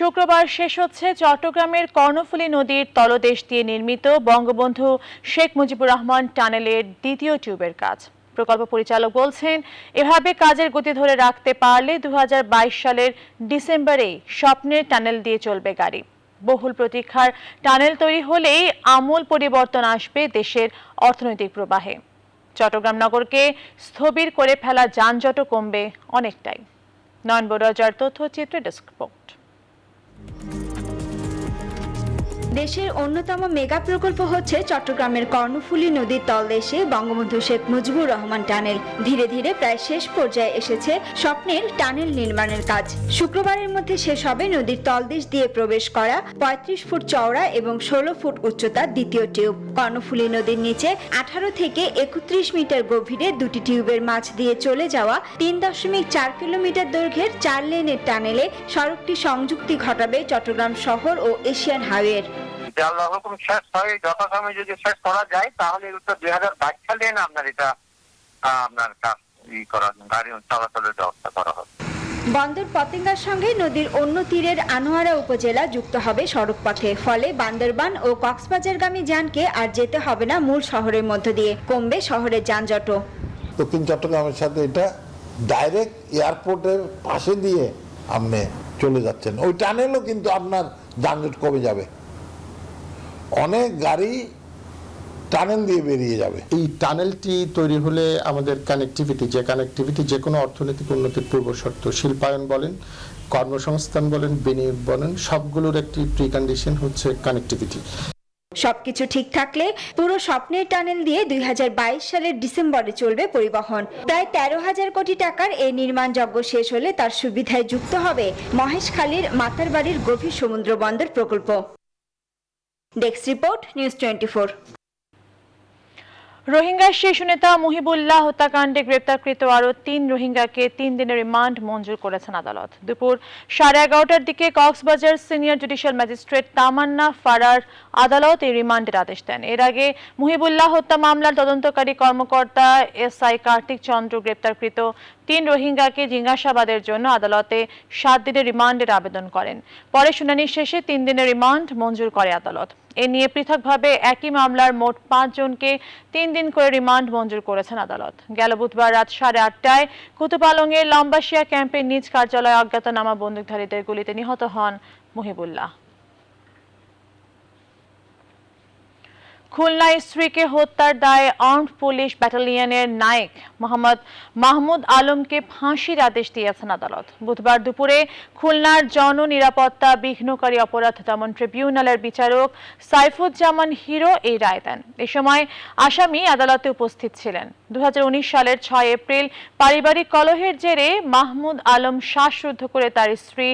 শুক্রবার শেষ হচ্ছে চট্টগ্রামের কর্ণফুলী নদীর তলদেশ দিয়ে নির্মিত বঙ্গবন্ধু শেখ মুজিবুর রহমান টানেলের দ্বিতীয় টিউবের কাজ। প্রকল্প পরিচালক বলছেন, এভাবে কাজের গতি ধরে রাখতে পারলে 2022 সালের ডিসেম্বরে স্বপ্নের টানেল দিয়ে চলবে গাড়ি। বহুল প্রতীক্ষার টানেল তৈরি হলেই আমূল পরিবর্তন আসবে দেশের অর্থনৈতিক প্রবাহে। চট্টগ্রাম নগরকে স্থবির করে ফেলা যানজটও কমবে অনেকটাই। নয়ন বড়ুয়ার তথ্যচিত্রে ডেস্ক রিপোর্ট। দেশের অন্যতম মেগা প্রকল্প হচ্ছে চট্টগ্রামের কর্ণফুলী নদীর তলদেশে বঙ্গবন্ধু শেখ মুজিবুর রহমান টানেল। ধীরে ধীরে প্রায় শেষ পর্যায়ে এসেছে স্বপ্নের টানেল নির্মাণের কাজ। শুক্রবারের মধ্যে শেষ হবে নদীর তলদেশ দিয়ে প্রবেশ করা 35 ফুট চওড়া এবং 16 ফুট উচ্চতার দ্বিতীয় টিউব। কর্ণফুলী নদীর নিচে 18 থেকে 31 মিটার গভীরে দুটি টিউবের মাঝ দিয়ে চলে যাওয়া 3.4 কিলোমিটার দৈর্ঘ্যের 4 লেনের টানেলে সড়কটি সংযুক্তি ঘটাবে চট্টগ্রাম শহর ও এশিয়ান হাইওয়ের। শেষ হয় যথাসময়ে যদি শেষ করা যায় তাহলে 2022 সালে আপনার কাজ গাড়ি চলাচলের ব্যবস্থা করা হবে। বন্দর পতেঙ্গার সঙ্গে নদীর অন্য তীরের আনোয়ারা উপজেলা যুক্ত হবে সড়ক পথে। ফলে বান্দরবান ও কক্সবাজারগামী যানকে আর যেতে হবে না মূল শহরের মধ্য দিয়ে, কমবে শহরের যানজটও। দক্ষিণ চট্টগ্রামের সাথে এটা ডাইরেক্ট এয়ারপোর্টের পাশে দিয়ে আপনি চলে যাচ্ছেন। ওই টানেলও কিন্তু আপনার যানজট কমে যাবে, অনেক গাড়ি টানেল দিয়ে বেরিয়ে যাবে। এই টানেলটি তৈরি হলে আমাদের কানেক্টিভিটি যে কোনো অর্থনৈতিক উন্নতির পূর্বশর্ত, শিল্পায়ন বলেন, কর্মসংস্থান বলেন, বিনিয়োগ বলেন, সবগুলোর একটি প্রিকন্ডিশন হচ্ছে কানেক্টিভিটি। সবকিছু ঠিক থাকলে পুরো স্বপ্নের টানেল দিয়ে 2022 সালের ডিসেম্বরে চলবে পরিবহন। প্রায় 13,000 কোটি টাকার এই নির্মাণযজ্ঞ শেষ হলে তার সুবিধায় যুক্ত হবে মহেশখালীর মাতারবাড়ির গভীর সমুদ্র বন্দর প্রকল্প। Desk report, news 24। রোহিঙ্গা শীর্ষ নেতা মুহিবুল্লাহ হত্যাকাণ্ডে গ্রেপ্তারকৃত আরও 3 রোহিঙ্গাকে 3 দিনের রিমান্ড মঞ্জুর করেছেন আদালত। দুপুর 11:30টার দিকে কক্সবাজার সিনিয়র জুডিশিয়াল ম্যাজিস্ট্রেট তামান্না ফারার আদালত এই রিমান্ডের আদেশ দেন। এর আগে মুহিবুল্লাহ হত্যা মামলার তদন্তকারী কর্মকর্তা এসআই কার্তিক চন্দ্র গ্রেপ্তারকৃত 3 রোহিঙ্গাকে জিজ্ঞাসাবাদের জন্য আদালতে 7 দিনের রিমান্ডের আবেদন করেন। পরে শুনানি শেষে 3 দিনের রিমান্ড মঞ্জুর করে আদালত। এ নিয়ে পৃথকভাবে একই মামলার মোট 5 জনকে 3 দিন করে রিমান্ড মঞ্জুর করেছেন আদালত। গেল বুধবার রাত 8:30টায় কুতুপালংয়ের লম্বাসিয়া ক্যাম্পের নিজ কার্যালয়ে অজ্ঞাতনামা বন্দুকধারীদের গুলিতে নিহত হন মুহিবুল্লাহ। খুলনায় স্ত্রীকে হত্যার দায়ে আর্মড পুলিশ ব্যাটালিয়নের নায়েক মোহাম্মদ মাহমুদ আলমকে ফাঁসির আদেশ দিয়েছেন আদালত। বুধবার দুপুরে খুলনার জননিরাপত্তা বিঘ্নকারী অপরাধ দমন ট্রিবিউনালের বিচারক সাইফুজ্জামান হিরো এই রায় দেন। এ সময় আসামি আদালতে উপস্থিত ছিলেন। 2019 সালের 6 এপ্রিল পারিবারিক কলহের জেরে মাহমুদ আলম শ্বাসরুদ্ধ করে তার স্ত্রী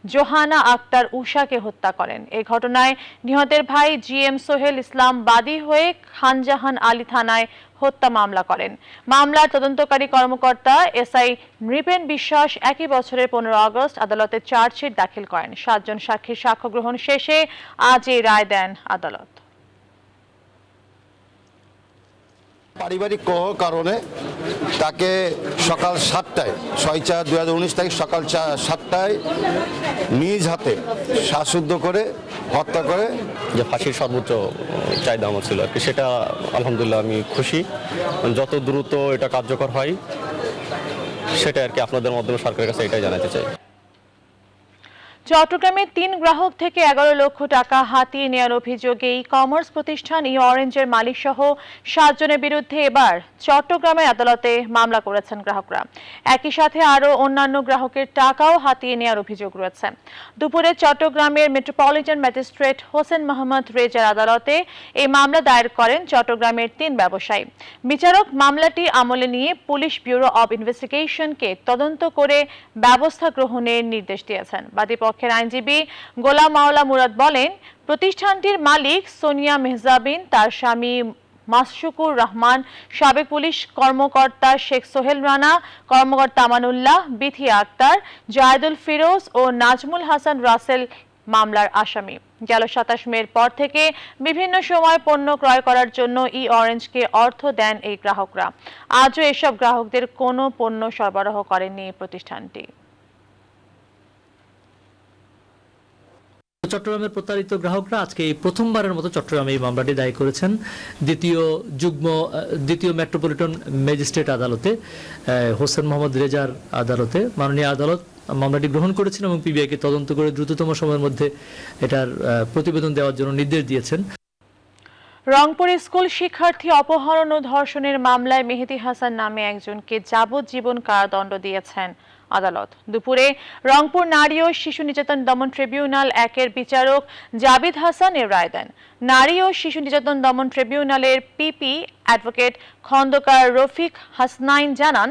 জোহানা আক্তার উষাকে হত্যা করেন। এই ঘটনায় নিহতের ভাই জিএম সোহেল ইসলাম বাদী হয়ে খানজাহান আলী থানায় হত্যা মামলা করেন। মামলার তদন্তকারী কর্মকর্তা এসআই নৃপেন বিশ্বাস একই বছরের 15 আগস্ট আদালতে চার্জশিট দাখিল করেন। 7 জন সাক্ষীর সাক্ষ্য গ্রহণ শেষে আজ এই রায় দেন আদালত। পারিবারিক কলহ কারণে তাকে সকাল 7টায় 6/4/2019 তারিখ সকাল 7টায় নিজ হাতে শ্বাসরুদ্ধ করে হত্যা করে। যে ফাঁসির সর্বোচ্চ চাহিদা আমার ছিল আর কি, সেটা আলহামদুলিল্লাহ আমি খুশি। যত দ্রুত এটা কার্যকর হয় সেটা আর কি আপনাদের মাধ্যমে সরকারের কাছে এটাই জানাতে চাই। চট্টগ্রামে 3 গ্রাহক থেকে 11 লক্ষ টাকা হাতিয়ে নেওয়ার অভিযোগে ই-কমার্স প্রতিষ্ঠান অরেঞ্জের মালিক সহ 7 জনের বিরুদ্ধে এবার চট্টগ্রামের আদালতে মামলা করেছেন গ্রাহকরা। একই সাথে আরও অন্যান্য গ্রাহকের টাকাও হাতিয়ে নেওয়ার অভিযোগ রয়েছে। দুপুরে চট্টগ্রামের মেট্রোপলিটন ম্যাজিস্ট্রেট হোসেন মোহাম্মদ রেজার আদালতে এই মামলা দায়ের করেন চট্টগ্রামের 3 ব্যবসায়ী। বিচারক মামলাটি আমলে নিয়ে পুলিশ ব্যুরো অব ইনভেস্টিগেশনকে তদন্ত করে ব্যবস্থা গ্রহণের নির্দেশ দিয়েছেন। বাদী পক্ষের আইনজীবী গোলাম মাওলা মুরাদ বলেন, প্রতিষ্ঠানটির মালিক সোনিয়া মেহজাবিন, তার স্বামী মাসশুকুর রহমান, সাবেক পুলিশ কর্মকর্তা শেখ সোহেল রানা, কর্মকর্তা আমানুল্লাহ, বিথি আক্তার, জায়দুল ফিরোজ ও নাজমুল হাসান রাসেল মামলার আসামি। গেল 27 মের পর থেকে বিভিন্ন সময় পণ্য ক্রয় করার জন্য অরেঞ্জকে অর্থ দেন এই গ্রাহকরা। আজও এসব গ্রাহকদের কোনো পণ্য সরবরাহ করেনি প্রতিষ্ঠানটি। চট্টগ্রামের প্রতারিত গ্রাহকরা আজকে এই প্রথমবারের মতো চট্টগ্রামে এই মামলাটি দায়ের করেছেন দ্বিতীয় মেট্রোপলিটন ম্যাজিস্ট্রেট আদালতে, হোসেন মোহাম্মদ রেজার আদালতে। মাননীয় আদালত মামলাটি গ্রহণ করেছেন এবং পিবিআইকে তদন্ত করে দ্রুততম সময়ের মধ্যে এটার প্রতিবেদন দেওয়ার জন্য নির্দেশ দিয়েছেন। রংপুরে স্কুল শিক্ষার্থী অপহরণ ও ধর্ষণের মামলায় মেহেদী হাসান নামে একজনকে যাবজ্জীবন কারাদণ্ড দিয়েছেন আদালত। দুপুরে রংপুর নারী ও শিশু নির্যাতন দমন ট্রিবিউনাল 1-এর বিচারক জাবিদ হাসান এর রায় দেন। নারী ও শিশু নির্যাতন দমন ট্রিবিউনালের পিপি অ্যাডভোকেট খন্দকার রফিক হাসনাইন জানান,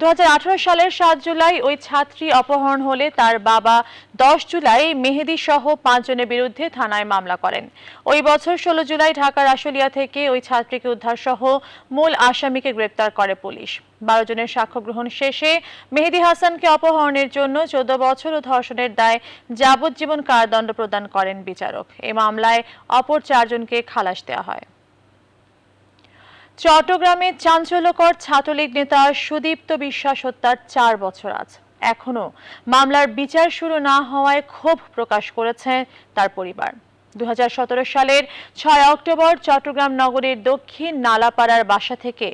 2018 সালের 7 জুলাই ওই ছাত্রী অপহরণ হলে তার বাবা 10 জুলাই মেহেদী সহ 5 জনের বিরুদ্ধে থানায় মামলা করেন। ওই বছর 16 জুলাই ঢাকার আশুলিয়া থেকে ওই ছাত্রীকে উদ্ধার সহ মূল আসামিকে গ্রেপ্তার করে পুলিশ। 12 জনের সাক্ষ্য গ্রহণ শেষে মেহেদী হাসানকে অপহরণের জন্য 14 বছর ও ধর্ষণের দায়ে যাবজ্জীবন কারাদণ্ড প্রদান করেন বিচারক। এই মামলায় অপর 4 জনকে খালাস দেওয়া হয়। চট্টগ্রামে চাঞ্চল্যকর ছাত্রলীগ নেতা সুদীপ্ত বিশ্বাস হত্যার 4 বছর আজ। এখনো মামলার বিচার শুরু না হওয়ায় ক্ষোভ প্রকাশ করেছে তার পরিবার। 2017 সালের 6 অক্টোবর চট্টগ্রাম নগরের দক্ষিণ নালাপাড়ার বাসা থেকে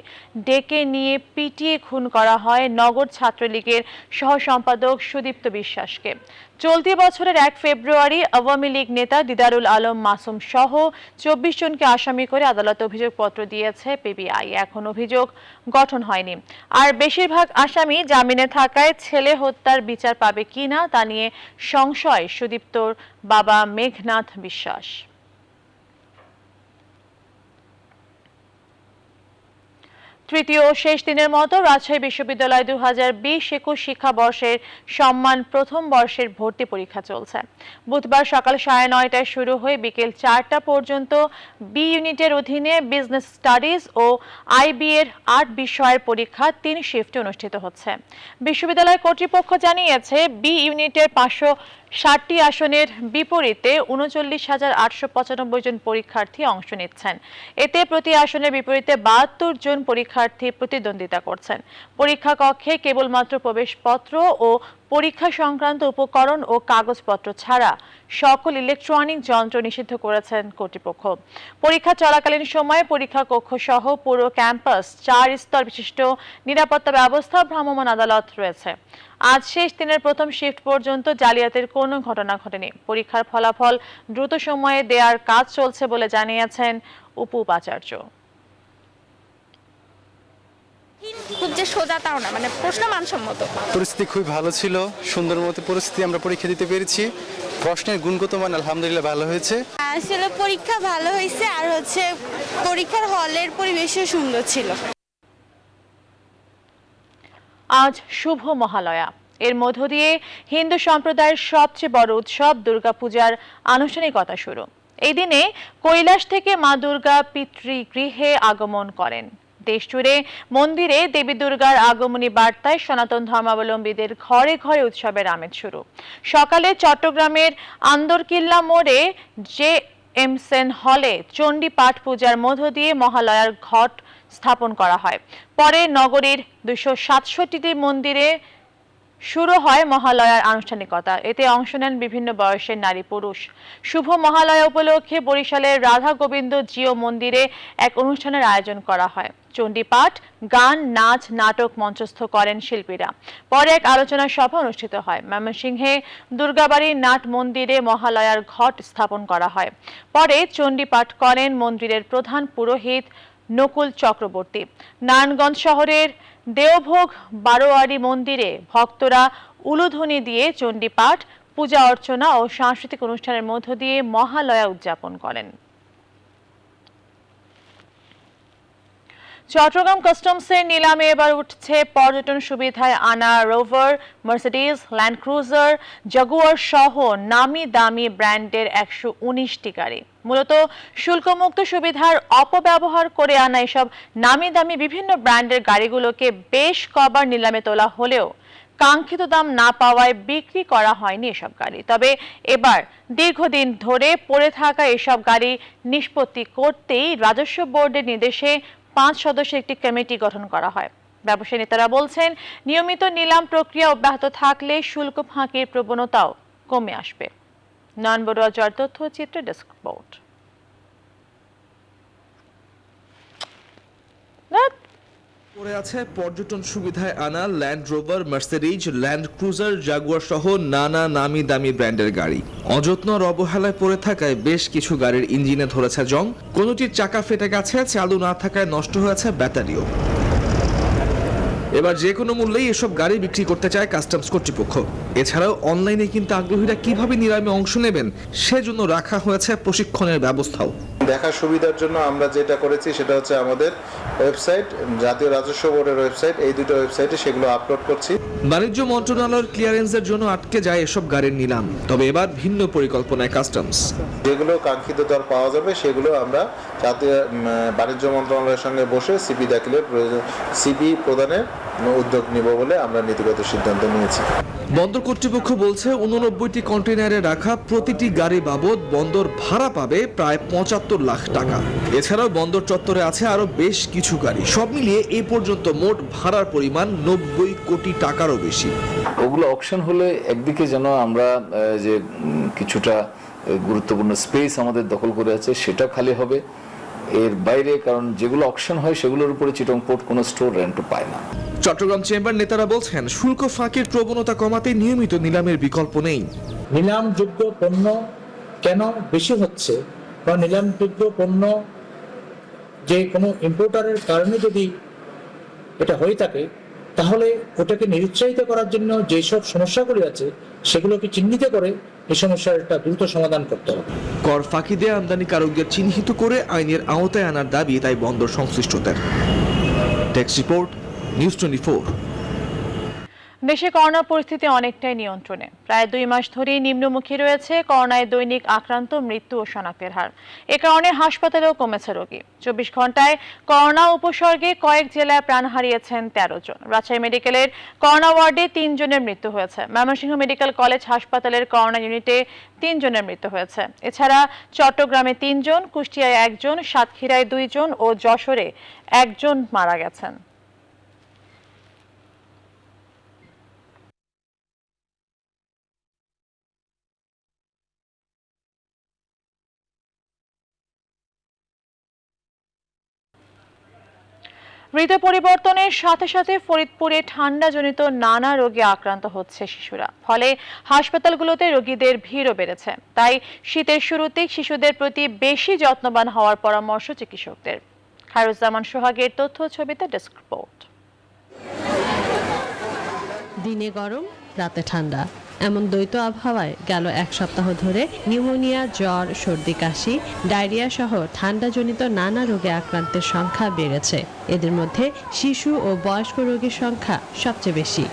ডেকে নিয়ে পিটিয়ে খুন করা হয় নগর ছাত্রলীগের সহ সম্পাদক সুদীপ্ত বিশ্বাসকে। চলতি বছরের 1 ফেব্রুয়ারি আওয়ামী লীগ নেতা দিদারুল আলম মাসুম সহ 24 জনকে আসামি করে আদালতে অভিযোগপত্র দিয়েছে পিবিআই। এখন অভিযোগ গঠন হয়নি। আর বেশিরভাগ আসামি জামিনে থাকায় ছেলে হত্যার বিচার পাবে কিনা তা নিয়ে সংশয় সুদীপ্তর বাবা মেঘনাথ বিশ্বাস। তৃতীয় ও শেষ দিনের মতো রাজশাহী বিশ্ববিদ্যালয় 2020-21 শিক্ষাবর্ষের সম্মান প্রথম বর্ষের ভর্তি পরীক্ষা চলছে। বুধবার সকাল 9:30টায় শুরু হয়ে বিকেল 4টা পর্যন্ত বি ইউনিটের অধীনে বিজনেস স্টাডিজ ও আইবি এর 8 বিষয়ের পরীক্ষা 3 শিফটে অনুষ্ঠিত হচ্ছে। বিশ্ববিদ্যালয় কর্তৃপক্ষ জানিয়েছে, বি ইউনিটের 560টি আসনের বিপরীতে 39,895 জন পরীক্ষার্থী অংশ নিচ্ছেন। এতে প্রতি আসনের বিপরীতে 72 জন পরীক্ষার্থী প্রতিদ্বন্দ্বিতা করছেন। পরীক্ষা কক্ষে কেবলমাত্র প্রবেশপত্র ও পরীক্ষা সংক্রান্ত উপকরণ ও কাগজপত্র ছাড়া সকল ইলেকট্রনিক যন্ত্র নিষিদ্ধ করেছেন কর্তৃপক্ষ। পরীক্ষা চলাকালীন সময়ে পরীক্ষা কক্ষ সহ পুরো ক্যাম্পাস 4 স্তর বিশিষ্ট নিরাপত্তা ব্যবস্থা ভ্রাম্যমাণ আদালত রয়েছে। আজ শেষ দিনের প্রথম শিফট পর্যন্ত জালিয়াতির কোনো ঘটনা ঘটেনি। পরীক্ষার ফলাফল দ্রুত সময়ে দেওয়ার কাজ চলছে বলে জানিয়েছেন উপাচার্য। খুব যে সোজা তাও না, মানে প্রশ্ন মানসম্মত। পরিস্থিতি খুবই ভালো ছিল, সুন্দর মতো পরিস্থিতি আমরা পরীক্ষা দিতে পেরেছি। প্রশ্নের গুণগত মান আলহামদুলিল্লাহ ভালো হয়েছে। আসলে পরীক্ষা ভালো হয়েছে, আর পরীক্ষার হলের পরিবেশও সুন্দর ছিল। আজ শুভ মহালয়া। এর মধ্য দিয়ে হিন্দু সম্প্রদায়ের সবচেয়ে বড় উৎসব দুর্গাপূজার আনুষ্ঠানিকতা শুরু। এই দিনে কৈলাস থেকে মা দুর্গা পিতৃগৃহে আগমন করেন। দেশজুড়ে মন্দিরে দেবী দুর্গার আগমনী বার্তায় সনাতন ধর্মাবলম্বীদের ঘরে ঘরে উৎসবের আমেজ শুরু। সকালে চট্টগ্রামের আন্দরকিল্লা মোড়ে JM সেন হলে চণ্ডী পাঠ পূজার মধ্য দিয়ে মহালয়ার ঘট স্থাপন করা হয়। পরে নগরীর 267টি মন্দিরে শুরু হয় মহালয়ার আনুষ্ঠানিকতা। এতে অংশ নেন বিভিন্ন বয়সের নারী পুরুষ। শুভ মহালয়া উপলক্ষে বরিশালের রাধা গোবিন্দ জিও মন্দিরে এক অনুষ্ঠানের আয়োজন করা হয়। চণ্ডীপাঠ, গান, নাচ, নাটক মঞ্চস্থ করেন শিল্পীরা। পরে এক আলোচনা সভা অনুষ্ঠিত হয়। ময়মনসিংহে দুর্গাবাড়ি নাট মন্দিরে মহালয়ার ঘট স্থাপন করা হয়। পরে চণ্ডীপাঠ করেন মন্দিরের প্রধান পুরোহিত নকুল চক্রবর্তী। নারায়ণগঞ্জ শহরের দেওভোগ বারোয়ারি মন্দিরে ভক্তরা উলুধ্বনি দিয়ে চণ্ডীপাঠ, পূজা অর্চনা ও সাংস্কৃতিক অনুষ্ঠানের মধ্য দিয়ে মহালয়া উদযাপন করেন। চট্টগ্রাম কাস্টমসের নিলামে এবার উঠছে পর্যটন সুবিধায় আনা rover, Mercedes, land cruiser, Jaguar সহ নামি দামি ব্র্যান্ডের 119টি গাড়ি। মূলত শুল্কমুক্ত সুবিধার অপব্যবহার করে আনা এসব নামি দামি বিভিন্ন ব্র্যান্ডের গাড়িগুলোকে বেশ কবার নিলামে তোলা হলেও কাঙ্ক্ষিত দাম না পাওয়ায় বিক্রি করা হয়নি এসব গাড়ি। তবে এবার দীর্ঘদিন ধরে পড়ে থাকা এসব গাড়ি নিষ্পত্তি করতেই রাজস্ব বোর্ডের নির্দেশে 5 সদস্যের একটি কমিটি গঠন করা হয়। ব্যবসায়ী নেতারা বলছেন, নিয়মিত নিলাম প্রক্রিয়া অব্যাহত থাকলে শুল্ক ফাঁকির প্রবণতাও কমে আসবে। নয়ন বড়ুয়া জয়ের তথ্যচিত্রে ডেস্ক রিপোর্ট। পড়ে আছে পর্যটন সুবিধায় আনা land rover, Mercedes, land cruiser, Jaguar সহ নানা নামি দামি ব্র্যান্ডের গাড়ি। অযত্ন আর অবহেলায় পড়ে থাকায় বেশ কিছু গাড়ির ইঞ্জিনে ধরেছে জং, কোনোটির চাকা ফেটে গেছে, চালু না থাকায় নষ্ট হয়েছে ব্যাটারিও। এবার যে কোনো মূল্যেই এসব গাড়ি বিক্রি করতে চায় কাস্টমস কর্তৃপক্ষ। এছাড়াও অনলাইনে কিনতে আগ্রহীরা কিভাবে নিলামে অংশ নেবেন সেজন্য রাখা হয়েছে প্রশিক্ষণের ব্যবস্থাও। দেখার সুবিধার জন্য আমরা যেটা করেছি সেটা হচ্ছে আমাদের ওয়েবসাইট, জাতীয় রাজস্ব বোর্ডের ওয়েবসাইট, এই দুটো ওয়েবসাইটে সেগুলো আপলোড করছি। বাণিজ্য মন্ত্রণালয়ের ক্লিয়ারেন্সের জন্য আটকে যায় এসব গাড়ির নিলাম, তবে এবার ভিন্ন পরিকল্পনায় কাস্টমস। যেগুলো কাঙ্ক্ষিত দর পাওয়া যাবে সেগুলো আমরা জাতীয় বাণিজ্য মন্ত্রণালয়ের সঙ্গে বসে সিপি দাখিলের সিপি প্রদানের উদ্যোগ নিব বলে আমরা নীতিগত সিদ্ধান্ত নিয়েছি। বন্দর কর্তৃপক্ষ বলছে 89টি কন্টেইনারে রাখা প্রতিটি গাড়ি বাবদ বন্দর ভাড়া পাবে প্রায় 75 লাখ টাকা। এছাড়াও বন্দর চত্বরে আছে আরো বেশ কিছু গাড়ি। সব মিলিয়ে এই পর্যন্ত মোট ভাড়ার পরিমাণ 90 কোটি টাকারও বেশি। ওগুলো অকশন হলে একদিকে যেন আমরা যে কিছুটা গুরুত্বপূর্ণ স্পেস আমাদের দখল করে আছে সেটা খালি হবে, এর বাইরে কারণ যেগুলো অকশন হয় সেগুলোর উপরে চিটং পোর্ট কোনো স্টোর রেন্ট পায় না। চট্টগ্রাম চেম্বার নেতারা বলছেন শুল্ক ফাঁকির প্রবণতা কমাতে নিয়মিত নিলামের বিকল্প নেই। নিলামযোগ্য পণ্য কেন বেশি হচ্ছে বা নিলামযোগ্য পণ্য যে কোনো ইম্পোর্টারের কারণে যদি এটা হয়ে থাকে তাহলে ওটাকে নিরুৎসাহিত করার জন্য যেসব সমস্যাগুলি আছে সেগুলোকে চিহ্নিত করে এই সমস্যার একটা দ্রুত সমাধান করতে হবে। কর ফাঁকি দিয়ে আমদানিকারকদের চিহ্নিত করে আইনের আওতায় আনার দাবি তাই বন্দর সংশ্লিষ্টদের। Text report, news 24। দেশে করোনা পরিস্থিতি অনেকটাই নিয়ন্ত্রণে। প্রায় 2 মাস ধরেই নিম্নমুখী রয়েছে করোনায় দৈনিক আক্রান্ত, মৃত্যু ও শনাক্তের হার। এ কারণে হাসপাতালেও কমেছে রোগী। 24 ঘন্টায় করোনা উপসর্গে কয়েক জেলায় প্রাণ হারিয়েছেন 13 জন। রাজশাহী মেডিকেলের করোনা ওয়ার্ডে 3 জনের মৃত্যু হয়েছে। ময়মনসিংহ মেডিকেল কলেজ হাসপাতালের করোনা ইউনিটে 3 জনের মৃত্যু হয়েছে। এছাড়া চট্টগ্রামে 3 জন, কুষ্টিয়ায় 1 জন, সাতক্ষীরায় 2 জন ও যশোরে 1 জন মারা গেছেন। ঋতু পরিবর্তনের সাথে সাথে ফরিদপুরে ঠান্ডাজনিত নানা রোগে আক্রান্ত হচ্ছে শিশুরা। ফলে হাসপাতালগুলোতে রোগীদের ভিড়ও বেড়েছে। তাই শীতের শুরুতেই শিশুদের প্রতি বেশি যত্নবান হওয়ার পরামর্শ চিকিৎসকদের। খায়রুজ্জামান সোহাগের তথ্য ছবিতে ডেস্ক রিপোর্ট। দিনে গরম, রাতে ঠান্ডা, এমন দ্বৈত আবহাওয়ায় গেল 1 সপ্তাহ ধরে নিউমোনিয়া, জ্বর, সর্দি, কাশি, ডায়রিয়া সহ ঠান্ডাজনিত নানা রোগে আক্রান্তের সংখ্যা বেড়েছে। এদের মধ্যে শিশু ও বয়স্ক রোগীর সংখ্যা সবচেয়ে বেশি।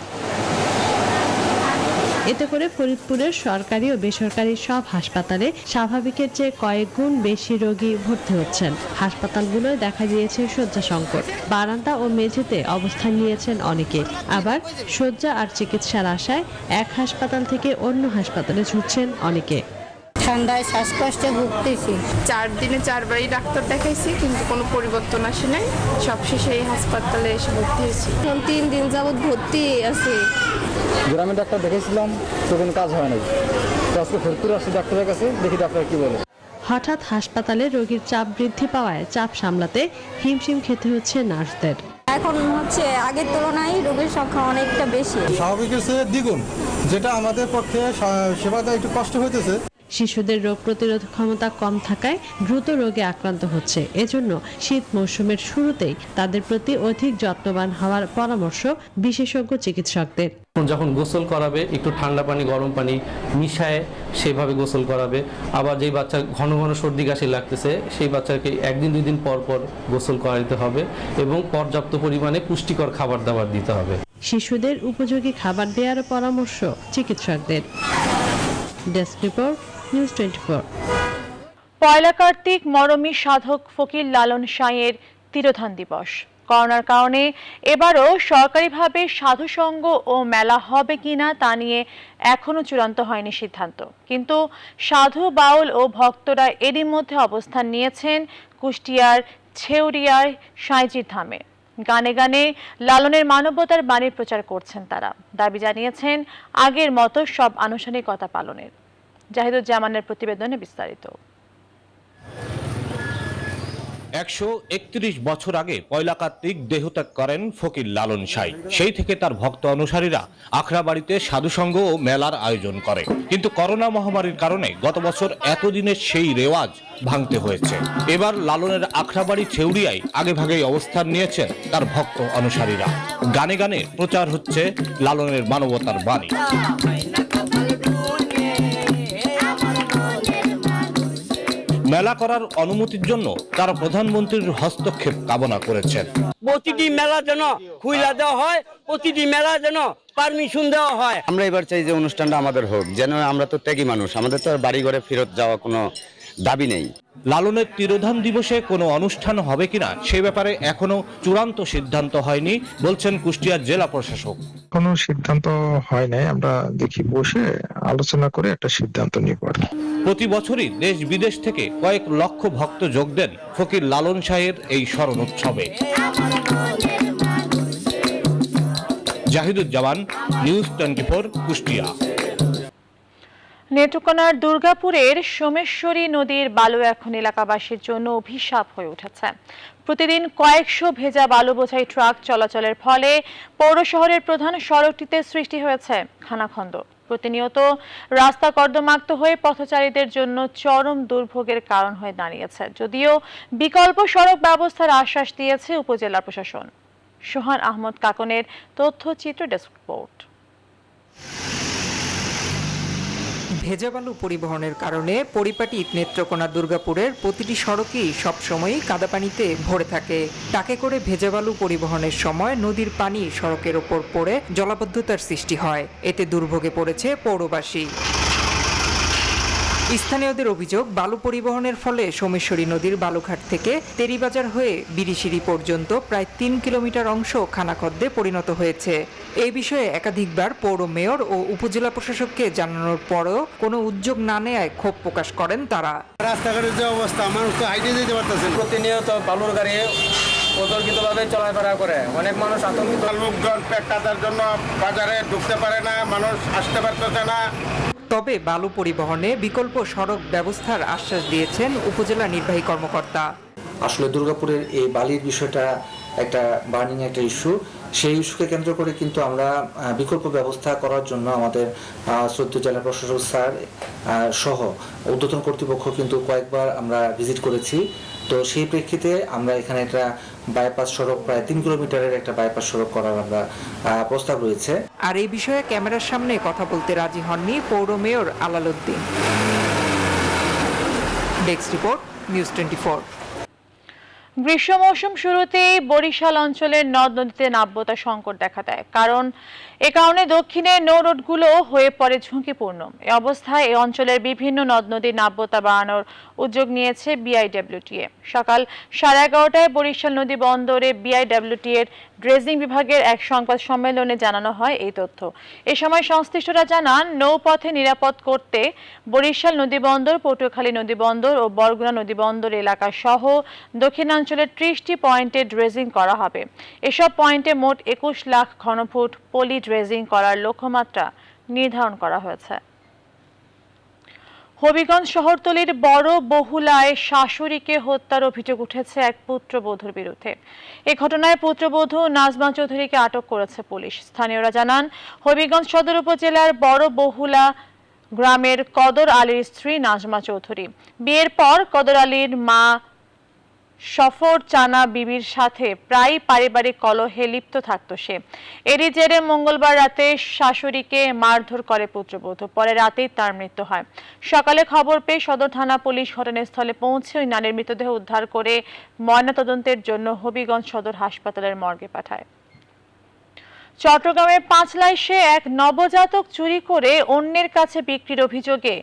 এতে করে ফরিদপুরের সরকারি ও বেসরকারি সব হাসপাতালে স্বাভাবিকের চেয়ে কয়েক গুণ বেশি রোগী ভর্তি হচ্ছেন। হাসপাতালগুলোয় দেখা দিয়েছে শয্যা সংকট। বারান্দা ও মেঝেতে অবস্থান নিয়েছেন অনেকে। আবার শয্যা আর চিকিৎসার আশায় এক হাসপাতাল থেকে অন্য হাসপাতালে ছুটছেন অনেকে। ঠান্ডায় শ্বাসকষ্টে ভুগতেছি। 4 দিনে 4 বারই ডাক্তার দেখাইছি, কিন্তু কোনো পরিবর্তন আসে নাই। সবশেষে এই হাসপাতালে এসে ভর্তি হয়েছি। 3 দিন যাবত ভর্তি আছি। গ্রামে ডাক্তার দেখাইছিলাম তো কোনো কাজ হয় নাই। আজকে ফরিদপুর আসছি ডাক্তারের কাছে, দেখি ডাক্তার কি বলে। হঠাৎ হাসপাতালে রোগীর চাপ বৃদ্ধি পাওয়ায় চাপ সামলাতে হিমশিম খেতে হচ্ছে নার্সদের। এখন হচ্ছে আগের তুলনায় রোগীর সংখ্যা অনেকটা বেশি, স্বাভাবিকের চেয়ে দ্বিগুণ, যেটা আমাদের পক্ষে সেবা দেওয়া একটু কষ্ট হইতেছে। শিশুদের রোগ প্রতিরোধ ক্ষমতা কম থাকায় দ্রুত রোগে আক্রান্ত হচ্ছে। এজন্য শীত মৌসুমের শুরুতেই তাদের প্রতি অধিক যত্নবান হওয়ার পরামর্শ বিশেষজ্ঞ চিকিৎসকদের। যখন গোসল করাবে একটু ঠান্ডা পানি গরম পানি মিশায় সেভাবে গোসল করাবে। আবার যেই বাচ্চা ঘন ঘন সর্দি কাশি লাগতেছে সেই বাচ্চাকে 1 দিন 2 দিন পর পর গোসল করাতে হবে এবং পর্যাপ্ত পরিমাণে পুষ্টিকর খাবার দাবার দিতে হবে। শিশুদের উপযোগী খাবার দেওয়ার পরামর্শ চিকিৎসকদের। Desk report, news 24। পয়লা কার্তিক মরমী সাধক ফকির লালন সাঁইয়ের তিরোধান দিবস। করোনার কারণে এবারও সরকারিভাবে সাধুসঙ্গ ও মেলা হবে কিনা তা নিয়ে এখনো চূড়ান্ত হয়নি সিদ্ধান্ত। কিন্তু সাধু, বাউল ও ভক্তরা এরই মধ্যে অবস্থান নিয়েছেন কুষ্টিয়ার ছেউরিয়ায় সাঁইজির ধামে। গানে গানে লালনের মানবতার বাণীর প্রচার করছেন তারা। দাবি জানিয়েছেন আগের মতো সব আনুষ্ঠানিকতা পালনের। জাহিদুজ্জামানের প্রতিবেদনে বিস্তারিত। 131 বছর আগে পয়লা কার্তিক দেহত্যাগ করেন ফকির লালন সাঁই। সেই থেকে তার ভক্ত অনুসারীরা আখড়াবাড়িতে সাধুসঙ্গ ও মেলার আয়োজন করে, কিন্তু করোনা মহামারীর কারণে গত বছর এতদিনের সেই রেওয়াজ ভাঙতে হয়েছে। এবার লালনের আখড়াবাড়ি ছেউড়িয়ায় আগেভাগেই অবস্থান নিয়েছেন তার ভক্ত অনুসারীরা। গানে গানে প্রচার হচ্ছে লালনের মানবতার বাণী। মেলা করার অনুমতির জন্য তারা প্রধানমন্ত্রীর হস্তক্ষেপ কামনা করেছেন। প্রতিটি মেলা যেন খুইলা দেওয়া হয়, প্রতিটি মেলা যেন পারমিশন দেওয়া হয়। আমরা এবার চাই যে অনুষ্ঠানটা আমাদের হোক, যেন আমরা তো ত্যাগী মানুষ, আমাদের তো আর বাড়ি ঘরে ফেরত যাওয়া কোনো দাবি নেই। লালনের তিরোধান দিবসে কোনো অনুষ্ঠান হবে কিনা সে ব্যাপারে এখনো চূড়ান্ত সিদ্ধান্ত হয়নি বলছেন কুষ্টিয়ার জেলা প্রশাসক। কোনো সিদ্ধান্ত হয় নাই, আমরা দেখি বসে আলোচনা করে একটা সিদ্ধান্ত নিব। প্রতি বছরই দেশ বিদেশ থেকে কয়েক লক্ষ ভক্ত যোগ দেন ফকির লালন শাহের এই স্মরণ উৎসবে। জাহিদুজ্জামান, নিউজ 24, কুষ্টিয়া। নেত্রকোনার দুর্গাপুরের সোমেশ্বরী নদীর বালু এখন এলাকাবাসীর জন্য অভিশাপ হয়ে উঠেছে। প্রতিদিন কয়েকশো ভেজা বালু বোঝাই ট্রাক চলাচলের ফলে পৌর শহরের প্রধান সড়কটিতে সৃষ্টি হয়েছে খানাখন্দ। প্রতিনিয়ত রাস্তা কর্দমাক্ত হয়ে পথচারীদের জন্য চরম দুর্ভোগের কারণ হয়ে দাঁড়িয়েছে। যদিও বিকল্প সড়ক ব্যবস্থার আশ্বাস দিয়েছে উপজেলা প্রশাসন। সোহান আহমদ কাকনের তথ্যচিত্র ডেস্ক রিপোর্ট। ভেজা বালু পরিবহনের কারণে পরিপাটি নেত্রকোনা দুর্গাপুরের প্রতিটি সড়কই সবসময়ই কাদাপানিতে ভরে থাকে। টাকে করে ভেজা বালু পরিবহনের সময় নদীর পানি সড়কের ওপর পড়ে জলাবদ্ধতার সৃষ্টি হয়। এতে দুর্ভোগে পড়েছে পৌরবাসী। স্থানীয়দের অভিযোগ, বালু পরিবহনের ফলে সোমেশ্বরী নদীর বালুঘাট থেকে তেরিবাজার হয়ে বিরিশিরি পর্যন্ত প্রায় 3 কিলোমিটার অংশ খানাখদ্দে পরিণত হয়েছে। এই বিষয়ে একাধিকবার পৌর মেয়র ও উপজেলা প্রশাসককে জানানোর পরও কোনো উদ্যোগ না নেওয়ায় ক্ষোভ প্রকাশ করেন তারা। রাস্তাঘাটের যে অবস্থা, মানুষ তো হাইটে যেতে পারতেছে। প্রতিনিয়ত বালুর গাড়ি অতর্কিতভাবে চলাফেরা করে, অনেক মানুষ আতঙ্কিত। লোকজন পেট কাটার জন্য বাজারে ঢুকতে পারে না, মানুষ আসতে পারতেছে না। তবে বালু পরিবহনে বিকল্প সড়ক ব্যবস্থার আশ্বাস দিয়েছেন উপজেলা নির্বাহী কর্মকর্তা। আসলে দুর্গাপুরের এই বালির বিষয়টা একটা বার্নিং একটা ইস্যু, সেই ইস্যুকে কেন্দ্র করে কিন্তু আমরা বিকল্প ব্যবস্থা করার জন্য আমাদের শ্রদ্ধেয় জেলা প্রশাসক স্যার সহ ঊর্ধ্বতন কর্তৃপক্ষ কিন্তু কয়েকবার আমরা ভিজিট করেছি। তো সেই প্রেক্ষিতে আমরা এখানে একটা বাইপাস সড়ক, প্রায় 3 কিলোমিটারের একটা বাইপাস সড়ক করার আমরা প্রস্তাব রয়েছে। আর এই বিষয়ে ক্যামেরার সামনে কথা বলতে রাজি হননি পৌর mayor Alal Uddin. Desk report, news 24। গ্রীষ্ম মৌসুম শুরুতেই বরিশাল অঞ্চলের নদ নদীতে নাব্যতা সংকট দেখা দেয়, কারণ এ কারণে দক্ষিণে নৌ রোডগুলো হয়ে পড়ে ঝুঁকিপূর্ণ। এ অবস্থায় এই অঞ্চলের বিভিন্ন নদ নদীর নাব্যতা বাড়ানোর উদ্যোগ নিয়েছে বিআইডব্লিউটিএ। সকাল 11:30টায় বরিশাল নদী বন্দরে বিআইডব্লিউটিএ এর ড্রেজিং বিভাগের এক সংবাদ সম্মেলনে জানানো হয় এই তথ্য। এ সময় সংশ্লিষ্টরা জানান, নৌপথে নিরাপদ করতে বরিশাল নদী বন্দর, পটুয়াখালী নদী বন্দর ও বরগুনা নদী বন্দর এলাকা সহ দক্ষিণাঞ্চলের 30টি পয়েন্টে ড্রেজিং করা হবে। এসব পয়েন্টে মোট 21 লাখ ঘনফুট পলি ড্রেজিং করার লক্ষ্যমাত্রা নির্ধারণ করা হয়েছে। হবিগঞ্জ শহরতলির বড় বহুলায় শাশুড়িকে হত্যার অভিযোগ উঠেছে এক পুত্রবধূর বিরুদ্ধে। এ ঘটনায় পুত্রবধূ নাজমা চৌধুরীকে আটক করেছে পুলিশ। স্থানীয়রা জানান, হবিগঞ্জ সদর উপজেলার বড় বহুলা গ্রামের কদর আলীর স্ত্রী নাজমা চৌধুরী। বিয়ের পর কদর আলীর মা সফর চানা বিবির সাথে প্রায় পারিবারিক কলহে লিপ্ত থাকত সে। এরই জেরে মঙ্গলবার রাতে শাশুড়িকে মারধর করে পুত্রবধূ। পরে রাতেই তার মৃত্যু হয়। সকালে খবর পেয়ে সদর থানা পুলিশ ঘটনাস্থলে পৌঁছে ওই নারীর মৃতদেহ উদ্ধার করে ময়নাতদন্তের জন্য হবিগঞ্জ সদর হাসপাতালের মর্গে পাঠায়। চট্টগ্রামের পাঁচলাইশে এক নবজাতক চুরি করে অন্যের কাছে বিক্রির অভিযোগে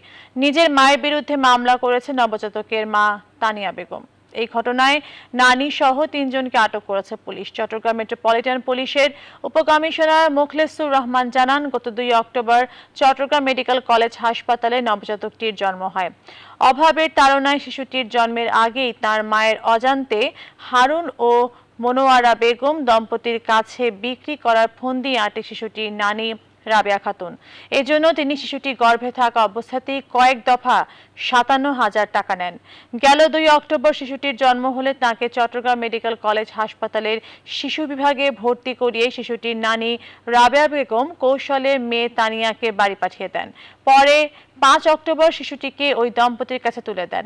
নিজের মায়ের বিরুদ্ধে মামলা করেছে নবজাতকের মা তানিয়া বেগম। এই ঘটনায় নানি সহ 3 জনকে আটক করেছে পুলিশ। চট্টগ্রাম মেট্রোপলিটন পুলিশের উপকমিশনার মোখলেসুর রহমান জানান, গত 2 অক্টোবর চট্টগ্রাম মেডিকেল কলেজ হাসপাতালে নবজাতকটির জন্ম হয়। অভাবের তাড়নায় শিশুটির জন্মের আগেই তার মায়ের অজান্তে হারুন ও মনোয়ারা বেগম দম্পতির কাছে বিক্রি করার ফন্দি আঁটে শিশুটির নানি রাবেয়া খাতুন। এজন্য তিনি শিশুটি গর্ভে থাকা অবস্থাতেই কয়েক দফা ৫৭,০০০ টাকা নেন। গেল ২ অক্টোবর শিশুটির জন্ম হলে তাকে চট্টগ্রাম মেডিকেল কলেজ হাসপাতালের শিশু বিভাগে ভর্তি করিয়ে শিশুটির নানি রাবেয়া বেগম কৌশলে মেয়ে তানিয়াকে বাড়ি পাঠিয়ে দেন। পরে ৫ অক্টোবর শিশুটিকে ওই দম্পতির কাছে তুলে দেন।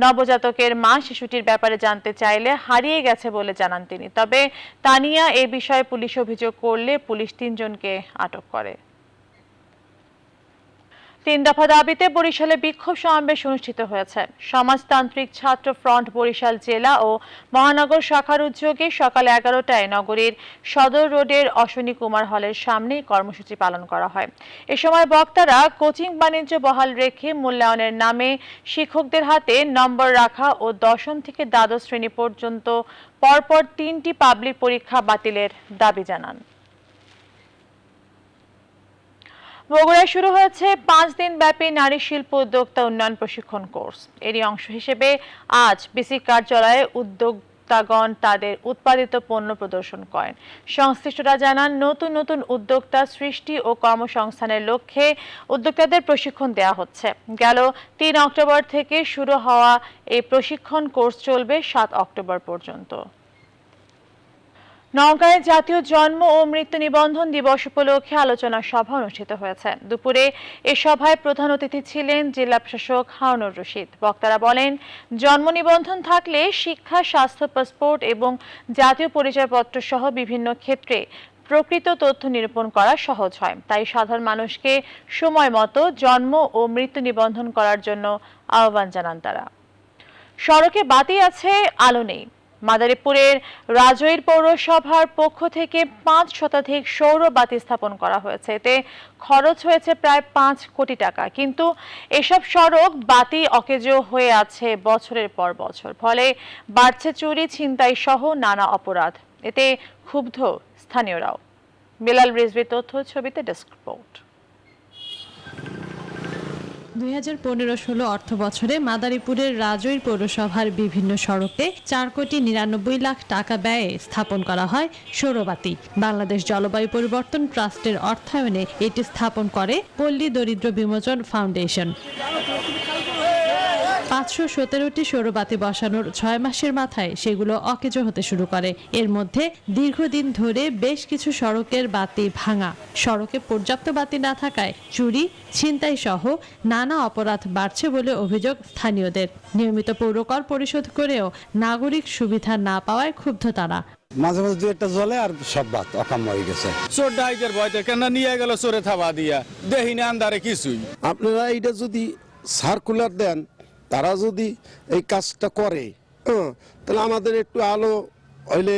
নবজাতকের মা শিশুটির ব্যাপারে জানতে চাইলে হারিয়ে গেছে বলে জানান তিনি। তবে তানিয়া এ বিষয়ে পুলিশে অভিযোগ করলে পুলিশ ৩ জনকে আটক করে। ৩ দফা দাবিতে বরিশালে বিক্ষোভ সমাবেশ অনুষ্ঠিত হয়েছে। সমাজতান্ত্রিক ছাত্র ফ্রন্ট বরিশাল জেলা ও মহানগর শাখার উদ্যোগে সকাল ১১টায় নগরীর সদর রোডের অশ্বিনী কুমার হলের সামনে কর্মসূচি পালন করা হয়। এ সময় বক্তারা কোচিং বাণিজ্য বহাল রেখে মূল্যায়নের নামে শিক্ষকদের হাতে নম্বর রাখা ও দশম থেকে দ্বাদশ শ্রেণী পর্যন্ত পরপর ৩টি পাবলিক পরীক্ষা বাতিলের দাবি জানান। বগুড়ায় শুরু হয়েছে ৫ দিন ব্যাপী নারী শিল্প উদ্যোক্তা উন্নয়ন প্রশিক্ষণ কোর্স। এরই অংশ হিসেবে আজ বিসি কার্যালয়ে উদ্যোক্তাগণ তাদের উৎপাদিত পণ্য প্রদর্শন করেন। সংশ্লিষ্টরা জানান, নতুন নতুন উদ্যোক্তা সৃষ্টি ও কর্মসংস্থানের লক্ষ্যে উদ্যোক্তাদের প্রশিক্ষণ দেওয়া হচ্ছে। গেল ৩ অক্টোবর থেকে শুরু হওয়া এই প্রশিক্ষণ কোর্স চলবে ৭ অক্টোবর পর্যন্ত। নওগাঁয় জাতীয় জন্ম ও মৃত্যু নিবন্ধন দিবস উপলক্ষে আলোচনা সভা অনুষ্ঠিত হয়েছে। দুপুরে এ সভায় প্রধান অতিথি ছিলেন জেলা প্রশাসক হারুনুর রশিদ। বক্তারা বলেন, জন্ম নিবন্ধন থাকলে শিক্ষা, স্বাস্থ্য, পাসপোর্ট এবং জাতীয় পরিচয়পত্র সহ বিভিন্ন ক্ষেত্রে প্রকৃত তথ্য নিরূপণ করা সহজ হয়। তাই সাধারণ মানুষকে সময় মতো জন্ম ও মৃত্যু নিবন্ধন করার জন্য আহ্বান জানান তারা। সড়কে বাতি আছে, আলো নেই। মাদারীপুরের রাজৈর পৌরসভার পক্ষ থেকে ৫ শতাধিক সৌর বাতি স্থাপন করা হয়েছে। এতে খরচ হয়েছে প্রায় ৫ কোটি টাকা। কিন্তু এসব সড়ক বাতি অকেজো হয়ে আছে বছরের পর বছর। ফলে বাড়ছে চুরি, ছিনতাই সহ নানা অপরাধ। এতে ক্ষুব্ধ স্থানীয়রাও। বিলাল রিজভির তথ্য, ছবিতে ডেস্ক রিপোর্ট। ২০১৫-১৬ অর্থ বছরে মাদারীপুরের রাজৈর পৌরসভার বিভিন্ন সড়কে ৪,৯৯ লাখ টাকা ব্যয়ে স্থাপন করা হয় সৌরবাতি। বাংলাদেশ জলবায়ু পরিবর্তন ট্রাস্টের অর্থায়নে এটি স্থাপন করে পল্লী দরিদ্র বিমোচন ফাউন্ডেশন। ৫১৭টি সৌরবাতি বসানোর ৬ মাসের মাথায় সেগুলো অকেজো হতে শুরু করে। এর মধ্যে দীর্ঘদিন ধরে বেশ কিছু সড়কের বাতি ভাঙা। সড়কে পর্যাপ্ত বাতি না থাকায় চুরি, ছিনতাই সহ নানা অপরাধ বাড়ছে বলে অভিযোগ স্থানীয়দের। নিয়মিত পৌরকর পরিশোধ করেও নাগরিক সুবিধা না পাওয়ায় ক্ষুব্ধ তারা। মাঝে মাঝে দু একটা জলে আর সব বাত অকাম হয়ে গেছে। চোর ডাইকের ভয়তে কেন নিয়ে গেল চোরে থাবা দিয়া, দেহিনে আন্দারে কিছুই। আপনারা এটা যদি সার্কুলার দেন, তারা যদি এই কাজটা করে, তাহলে আমাদের একটু আলো হইলে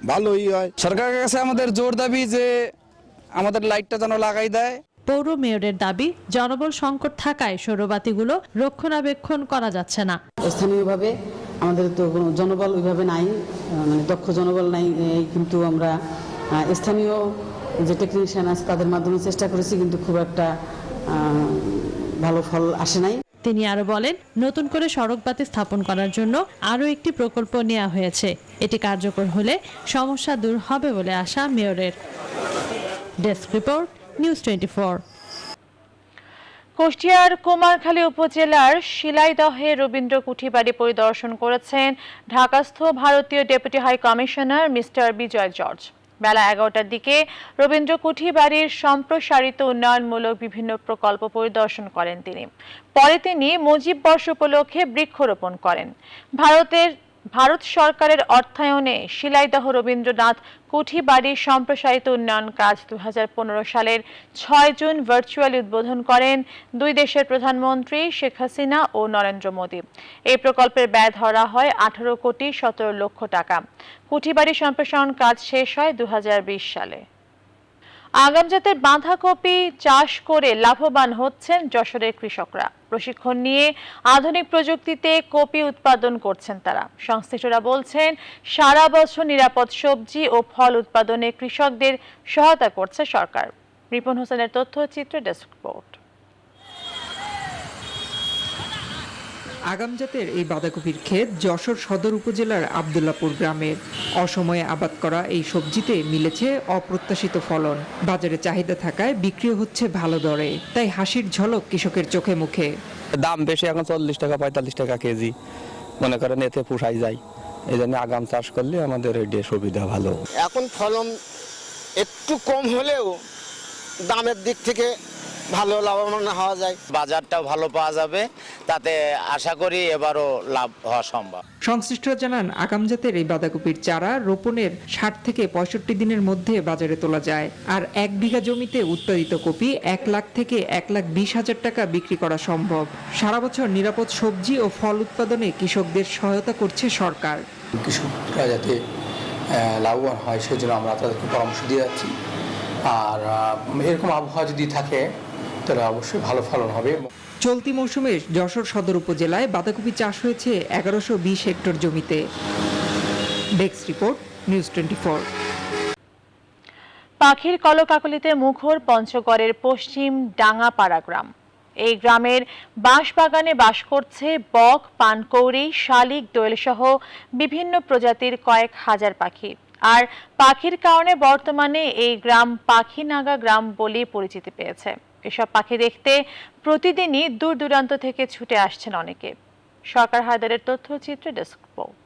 ভালোই হয়। সরকারের কাছে আমাদের জোর দাবি যে আমাদের লাইটটা যেন লাগাই দেয়। পৌর মেয়রের দাবি, জনবল সংকট থাকায় সৌরবাতিগুলো রক্ষণাবেক্ষণ করা যাচ্ছে না। স্থানীয়ভাবে আমাদের তো কোনো জনবল ওইভাবে নাই, মানে দক্ষ জনবল নাই, কিন্তু আমরা স্থানীয় যে টেকনিশিয়ান আছে তাদের মাধ্যমে চেষ্টা করেছি, কিন্তু খুব একটা ভালো ফল আসে নাই। তিনি আরো বলেন, নতুন করে সড়ক বাতি স্থাপন করার জন্য আরো একটি প্রকল্প নেওয়া হয়েছে। এটি কার্যকর হলে সমস্যা দূর হবে বলে আশা মেয়রের। Desk report, news 24। কুষ্টিয়ার কুমারখালী উপজেলার শিলাইদহে রবীন্দ্র কুঠিবাড়ি পরিদর্শন করেছেন ঢাকাস্থ ভারতীয় ডেপুটি হাই কমিশনার মিস্টার বিজয় জর্জ। বেলা ১১টার দিকে রবীন্দ্র কুঠিবাড়ির সম্প্রসারিত উন্নয়নমূলক বিভিন্ন প্রকল্প পরিদর্শন করেন তিনি। পরে তিনি মুজিব বর্ষ উপলক্ষে বৃক্ষরোপণ করেন। ভারত সরকারের অর্থায়নে শিলাইদহ রবীন্দ্রনাথ কুঠিবাড়ির সম্প্রসারিত উন্নয়ন কাজ ২০১৫ সালের ৬ জুন ভার্চুয়ালি উদ্বোধন করেন দুই দেশের প্রধানমন্ত্রী শেখ হাসিনা ও নরেন্দ্র মোদী। এই প্রকল্পের ব্যয় ধরা হয় ১৮ কোটি ১৭ লক্ষ টাকা। কুঠিবাড়ি সম্প্রসারণ কাজ শেষ হয় ২০২০ সালে। আগাম জাতের বাঁধাকপি চাষ করে লাভবান হচ্ছেন যশোরের কৃষকরা। প্রশিক্ষণ নিয়ে আধুনিক প্রযুক্তিতে কপি উৎপাদন করছেন তারা। সংশ্লিষ্টরা বলছেন, সারা বছর নিরাপদ সবজি ও ফল উৎপাদনে কৃষকদের সহায়তা করছে সরকার। রিপন হোসেনের তথ্যচিত্র, ডেস্ক রিপোর্ট। আগাম জাতের এই বাঁধাকপির ক্ষেত যশোর সদর উপজেলার আব্দুল্লাপুর গ্রামের। অসময়ে আবাদ করা এই সবজিতে মিলেছে অপ্রত্যাশিত ফলন। বাজারে চাহিদা থাকায় বিক্রি হচ্ছে ভালো দরে, তাই হাসির ঝলক কৃষকের চোখে মুখে। দাম বেশি, এখন 40 টাকা 45 টাকা কেজি, মনে করেন এতে পোষাই যায়। এই জন্য আগাম চাষ করলে আমাদের এটা সুবিধা ভালো। এখন ফলন একটু কম হলেও দামের দিক থেকে ভালো লাভবান হওয়া যায়, বাজারটাও ভালো পাওয়া যাবে, তাতে আশা করি এবারও লাভ হওয়া সম্ভব। সংশ্লিষ্টরা জানান, আগাম জাতের এই বাঁধাকপির চারা রোপণের 60 থেকে 65 দিনের মধ্যে বাজারে তোলা যায়। আর 1 বিঘা জমিতে উৎপাদিত কপি 1 লাখ থেকে 1,20,000 টাকা বিক্রি করা সম্ভব। সারা বছর নিরাপদ সবজি ও ফল উৎপাদনে কৃষকদের সহায়তা করছে সরকার। কৃষকরা যাতে লাভবান হয় সেজন্য আমরা তাদেরকে পরামর্শ দিয়ে যাচ্ছি। আর এরকম আবহাওয়া যদি থাকে তাহলে অবশ্যই ভালো ফলন হবে। চলতি মৌসুমে যশোর সদর উপজেলায় বাঁধাকপি চাষ হয়েছে 1120 হেক্টর জমিতে। Desk report, news 24। পাখির কলকাকলিতে মুখর পঞ্চগড়ের পশ্চিম ডাঙ্গাপাড়া গ্রাম। এই গ্রামের বাঁশবাগানে বাস করছে বক, পানকৌড়ি, শালিক, দোয়েল সহ বিভিন্ন প্রজাতির কয়েক হাজার পাখি। আর পাখির কারণে বর্তমানে এই গ্রাম পাখিনাগা গ্রাম বলে পরিচিতি পেয়েছে। এসব পাখি দেখতে প্রতিদিনই দূর দূরান্ত থেকে ছুটে আসছেন অনেকে। সরকার হায়দারের তথ্যচিত্রে ডেস্ক রিপোর্ট।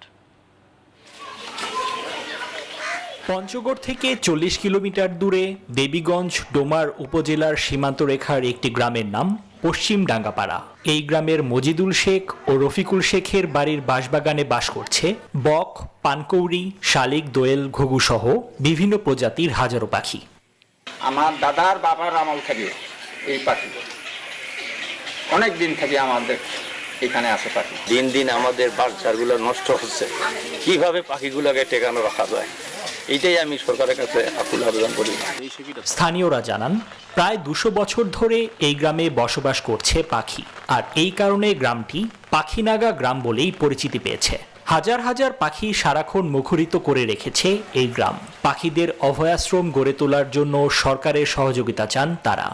পঞ্চগড় থেকে 40 কিলোমিটার দূরে দেবীগঞ্জ ডোমার উপজেলার সীমান্ত রেখার একটি গ্রামের নাম পশ্চিম ডাঙ্গাপাড়া। এই গ্রামের মজিদুল শেখ ও রফিকুল শেখের বাড়ির বাঁশবাগানে বাস করছে বক, পানকৌড়ি, শালিক, দোয়েল, ঘুঘু সহ বিভিন্ন প্রজাতির হাজারো পাখি। আমার দাদার বাবার আমল থেকে এই পাখি অনেক দিন থেকে আমাদের এখানে আসে পাখি। দিন দিন আমাদের বাচ্চাগুলো নষ্ট হচ্ছে, কিভাবে পাখিগুলোকে টেকানো রাখা যায়, এইটাই আমি সরকারের কাছে আকুল আবেদন করি। স্থানীয়রা জানান, প্রায় 200 বছর ধরে এই গ্রামে বসবাস করছে পাখি। আর এই কারণে গ্রামটি পাখিনাগা গ্রাম বলেই পরিচিতি পেয়েছে। হাজার হাজার পাখি সারাক্ষণ মুখরিত করে রেখেছে এই গ্রাম। পাখিদের অভয়াশ্রম গড়ে তোলার জন্য সরকারের সহযোগিতা চান তারা।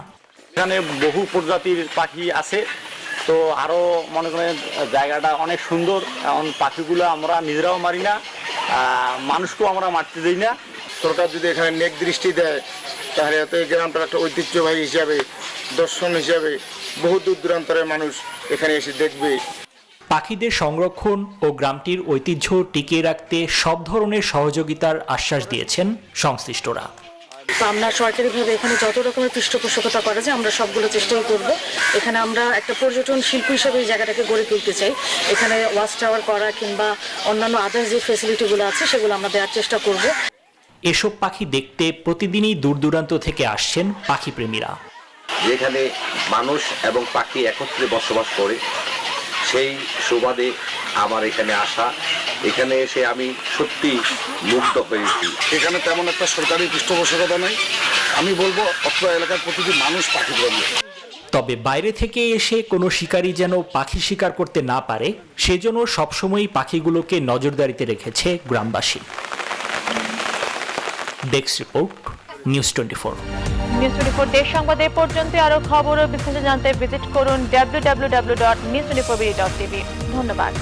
এখানে বহু প্রজাতির পাখি আছে, তো আরো মনে করেন জায়গাটা অনেক সুন্দর। এখন পাখিগুলো আমরা নিজেরাও মারি না, মানুষকেও আমরা মারতে দিই না। সরকার যদি এখানে নেক দৃষ্টি দেয় তাহলে এত এই গ্রামটা একটা ঐতিহ্যবাহী হিসাবে, দর্শন হিসাবে বহু দূর দূরান্তরের মানুষ এখানে এসে দেখবে। পাখিদের সংরক্ষণ ও গ্রামটির ঐতিহ্য টিকিয়ে রাখতে সব ধরনের সহযোগিতার আশ্বাস দিয়েছেন সংশ্লিষ্টরা। আমরা সরকারিভাবে এখানে যত রকমের পৃষ্ঠপোষকতা করা যায় আমরা সবগুলো চেষ্টাই করব। এখানে আমরা একটা পর্যটন শিল্প হিসাবে এই জায়গাটাকে গড়ে তুলতে চাই। এখানে ওয়াচ টাওয়ার করা কিংবা অন্যান্য আদার্স যে ফ্যাসিলিটিগুলো আছে সেগুলো আমরা দেওয়ার চেষ্টা করব। এসব পাখি দেখতে প্রতিদিনই দূর দূরান্ত থেকে আসছেন পাখিপ্রেমীরা। যেখানে মানুষ এবং পাখি একত্রে বসবাস করে, সেই সুবাদে আমার এখানে আসা। এখানে এসে আমি সত্যি মুগ্ধ হয়েছি। এখানে তেমন একটা সরকারি পৃষ্ঠপোষকতা নেই। আমি বলবো অত্র এলাকার প্রতিটি মানুষ পাখি প্রেমী। তবে বাইরে থেকে এসে কোনো শিকারী যেন পাখি শিকার করতে না পারে, সেজন্য সবসময়ই পাখিগুলোকে নজরদারিতে রেখেছে গ্রামবাসী। Desk report, news 24। নিউজ 24 দেশ সংবাদ এ পর্যন্ত। আরো খবর ও বিস্তারিত জানতে ভিজিট করুন www.news24.tv। ধন্যবাদ।